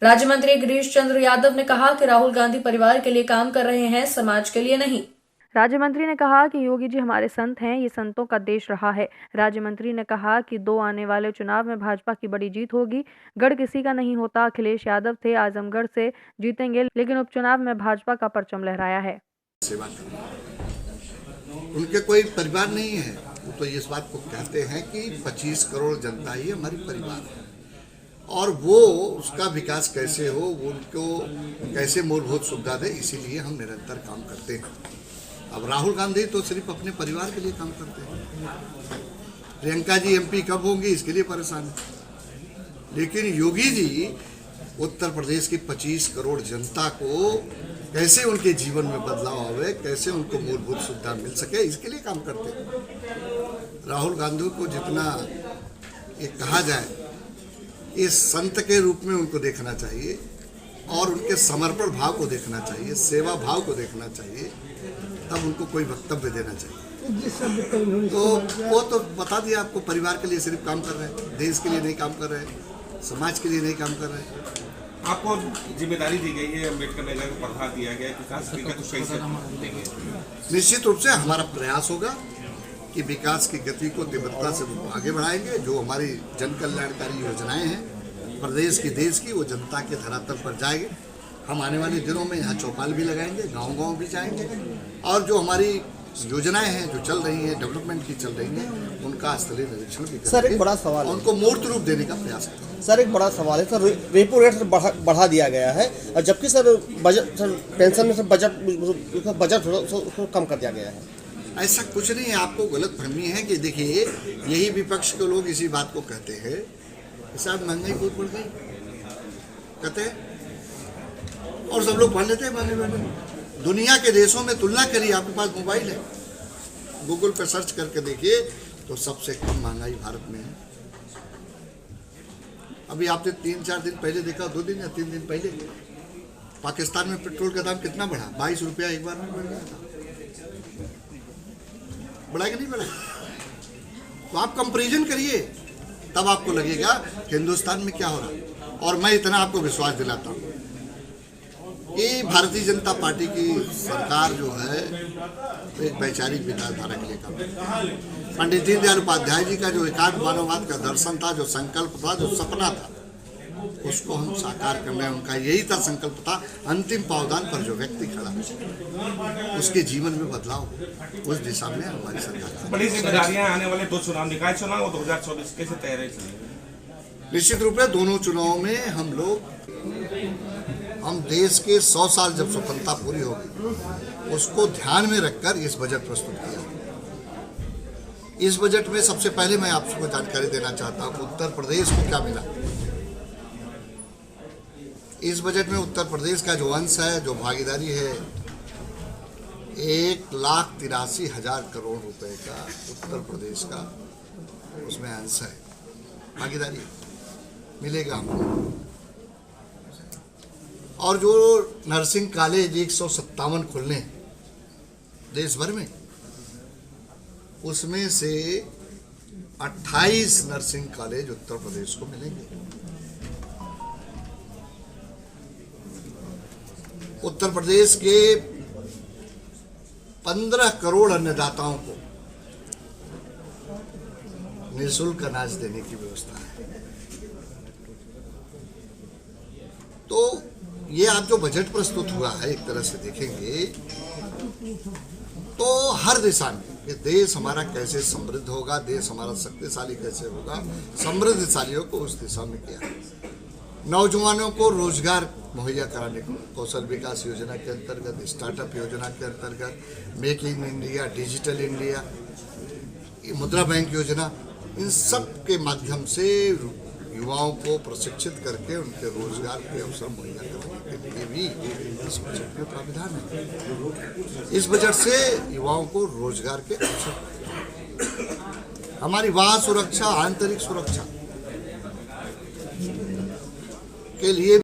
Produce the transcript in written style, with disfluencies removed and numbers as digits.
राज्य मंत्री गिरीश चंद्र यादव ने कहा कि राहुल गांधी परिवार के लिए काम कर रहे हैं, समाज के लिए नहीं। राज्य मंत्री ने कहा कि योगी जी हमारे संत हैं, ये संतों का देश रहा है। राज्य मंत्री ने कहा कि 2 आने वाले चुनाव में भाजपा की बड़ी जीत होगी। गढ़ किसी का नहीं होता। अखिलेश यादव थे, आजमगढ़ से जीतेंगे, लेकिन उपचुनाव में भाजपा का परचम लहराया है। सेवा उनके कोई परिवार नहीं है, वो तो इस बात को कहते हैं कि 25 करोड़ जनता ही हमारी परिवार है, और वो उसका विकास कैसे हो, वो उनको कैसे मूलभूत सुविधा दे, इसीलिए हम निरंतर काम करते हैं। अब राहुल गांधी तो सिर्फ अपने परिवार के लिए काम करते हैं। प्रियंका जी एमपी कब होंगी इसके लिए परेशान है, लेकिन योगी जी उत्तर प्रदेश की 25 करोड़ जनता को कैसे उनके जीवन में बदलाव आवे, कैसे उनको मूलभूत सुविधा मिल सके, इसके लिए काम करते हैं। राहुल गांधी को जितना ये कहा जाए, इस संत के रूप में उनको देखना चाहिए और उनके समर्पण भाव को देखना चाहिए, सेवा भाव को देखना चाहिए, तब उनको कोई वक्तव्य देना चाहिए। तो वो तो बता दिया आपको, परिवार के लिए सिर्फ काम कर रहे हैं, देश के लिए नहीं काम कर रहे हैं, समाज के लिए नहीं काम कर रहे हैं। आपको जिम्मेदारी दी गई है, अम्बेडकर नगर को पढ़ा दिया गया, विकास तो कैसे देंगे? निश्चित रूप से हमारा प्रयास होगा कि विकास की गति को तीव्रता से आगे बढ़ाएंगे। जो हमारी जन कल्याणकारी योजनाएं हैं प्रदेश की, देश की, वो जनता के धरातल पर जाएंगे। हम आने वाले दिनों में यहाँ चौपाल भी लगाएंगे, गांव-गांव भी जाएंगे, और जो हमारी योजनाएं हैं जो चल रही हैं, डेवलपमेंट की चल रही हैं, उनका स्थलीय निरीक्षण भी सर, एक बड़ा सवाल है, उनको मूर्त रूप देने का प्रयास करें। सर एक बड़ा सवाल है सर, रेपो रेट बढ़ा दिया गया है, और जबकि सर बजट, सर पेंशन में सर बजट उसको कम कर दिया गया है। ऐसा कुछ नहीं है, आपको गलत फहमी है कि देखिए, यही विपक्ष के लोग इसी बात को कहते हैं कि साहब महंगाई बहुत बढ़ गई, कहते हैं, और सब लोग पढ़ लेते हैं महंगाई। दुनिया के देशों में तुलना करिए, आपके पास मोबाइल है, गूगल पर सर्च करके देखिए तो सबसे कम महंगाई भारत में है। अभी आपने 3-4 दिन पहले देखा, 2 दिन या 3 दिन पहले पाकिस्तान में पेट्रोल का दाम कितना बढ़ा, 22 रुपया एक बार में बढ़ गया था। बढ़ा कि नहीं बढ़ा? तो आप कंपैरिजन करिए, तब आपको लगेगा कि हिंदुस्तान में क्या हो रहा है। और मैं इतना आपको विश्वास दिलाता हूँ कि भारतीय जनता पार्टी की सरकार जो है तो एक वैचारिक विचारधारा के लिए काम है। पंडित दीनदयाल उपाध्याय जी का जो एकात्म मानववाद का दर्शन था, जो संकल्प था, जो सपना था, उसको हम साकार कर रहे हैं। उनका यही था संकल्प था, अंतिम पावदान पर जो व्यक्ति खड़ा उसके जीवन में बदलाव हो, उस दिशा में हमारी सरकार। बड़ी जिम्मेदारियां आने वाले 2 चुनाव, निकाय चुनाव और 2024, कैसे तैयारी चलेगी? निश्चित रूप से दोनों चुनाव में हम देश के 100 साल जब स्वतंत्रता पूरी होगी उसको ध्यान में रखकर इस बजट प्रस्तुत किया। इस बजट में सबसे पहले मैं आपको जानकारी देना चाहता हूँ उत्तर प्रदेश को क्या मिला। इस बजट में उत्तर प्रदेश का जो अंश है, जो भागीदारी है, 1,83,000 करोड़ रुपए का उत्तर प्रदेश का उसमें अंश है, भागीदारी मिलेगा हमको। और जो नर्सिंग कॉलेज 157 खुलने देश भर में, उसमें से 28 नर्सिंग कॉलेज उत्तर प्रदेश को मिलेंगे। उत्तर प्रदेश के 15 करोड़ अन्नदाताओं को निःशुल्क अनाज देने की व्यवस्था है। तो ये आप जो बजट प्रस्तुत हुआ है, एक तरह से देखेंगे तो हर दिशा में कि देश हमारा कैसे समृद्ध होगा, देश हमारा शक्तिशाली कैसे होगा, समृद्धशालियों को उस दिशा में किया। नौजवानों को रोजगार मुहैया कराने को कौशल विकास योजना के अंतर्गत, स्टार्टअप योजना के अंतर्गत, make in India, digital India, मुद्रा बैंक योजना, इन सब के माध्यम से युवाओं को प्रशिक्षित करके उनके रोजगार के अवसर मुहैया करने के लिए भी इस बजट में प्रावधान है। इस बजट से युवाओं को रोजगार के अवसर, हमारी वाह सुरक्षा, आंतरिक सुरक्षा के लिए